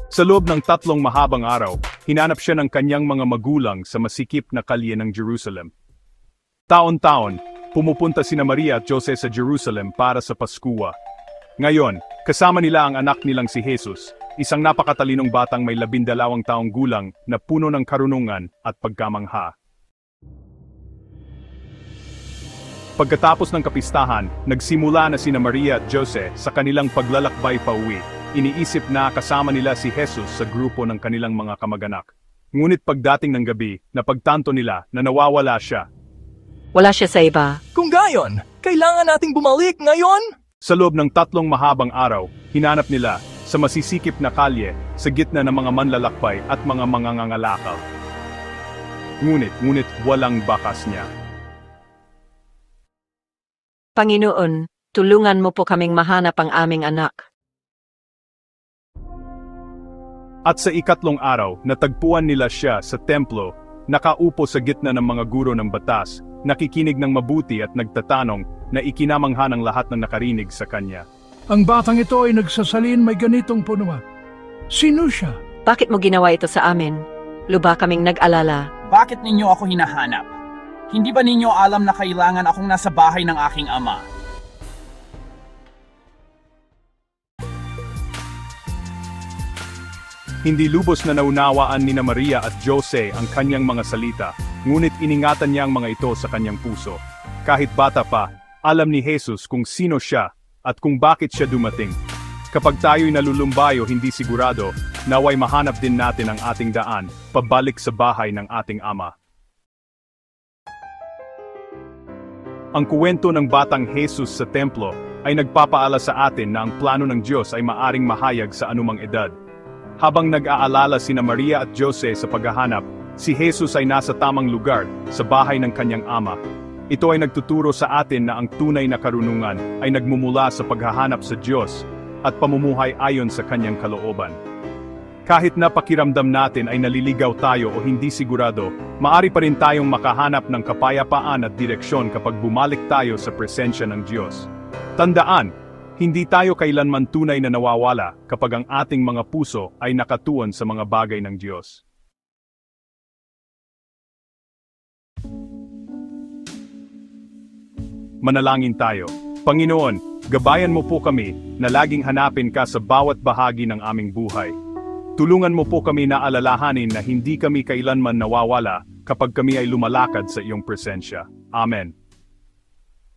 Sa loob ng 3 mahabang araw, hinanap siya ng kanyang mga magulang sa masikip na kalye ng Jerusalem. Taon-taon, pumupunta sina Maria at Jose sa Jerusalem para sa Paskuwa. Ngayon, kasama nila ang anak nilang si Jesus, isang napakatalinong batang may 12 taong gulang na puno ng karunungan at pagkamangha. Pagkatapos ng kapistahan, nagsimula na sina Maria at Jose sa kanilang paglalakbay pauwi. Iniisip na kasama nila si Jesus sa grupo ng kanilang mga kamag-anak. Ngunit pagdating ng gabi, napagtanto nila na nawawala siya. Wala siya sa iba. Kung gayon, kailangan nating bumalik ngayon? Sa loob ng 3 mahabang araw, hinanap nila sa masisikip na kalye sa gitna ng mga manlalakbay at mga mangangangalakal. Ngunit walang bakas niya. Panginoon, tulungan mo po kaming mahanap ang aming anak. At sa 4 araw, natagpuan nila siya sa templo, nakaupo sa gitna ng mga guro ng batas, nakikinig ng mabuti at nagtatanong na ikinamangha ng lahat ng nakarinig sa kanya. Ang batang ito ay nagsasalin may ganitong punwa. Sino siya? Bakit mo ginawa ito sa amin? Luba kaming nag-alala. Bakit ninyo ako hinahanap? Hindi ba ninyo alam na kailangan akong nasa bahay ng aking ama? Hindi lubos na naunawaan ni Maria at Jose ang kanyang mga salita, ngunit iningatan niya ang mga ito sa kanyang puso. Kahit bata pa, alam ni Jesus kung sino siya at kung bakit siya dumating. Kapag tayo'y nalulumbay o hindi sigurado, naway mahanap din natin ang ating daan, pabalik sa bahay ng ating ama. Ang kwento ng batang Jesus sa templo ay nagpapaala sa atin na ang plano ng Diyos ay maaring mahayag sa anumang edad. Habang nag-aalala sina Maria at Jose sa paghahanap, si Jesus ay nasa tamang lugar, sa bahay ng kanyang ama. Ito ay nagtuturo sa atin na ang tunay na karunungan ay nagmumula sa paghahanap sa Diyos at pamumuhay ayon sa kanyang kalooban. Kahit na pakiramdam natin ay naliligaw tayo o hindi sigurado, maari pa rin tayong makahanap ng kapayapaan at direksyon kapag bumalik tayo sa presensya ng Diyos. Tandaan, hindi tayo kailanman tunay na nawawala kapag ang ating mga puso ay nakatuon sa mga bagay ng Diyos. Manalangin tayo. Panginoon, gabayan mo po kami na laging hanapin ka sa bawat bahagi ng aming buhay. Tulungan mo po kami na alalahanin na hindi kami kailanman nawawala kapag kami ay lumalakad sa iyong presensya. Amen.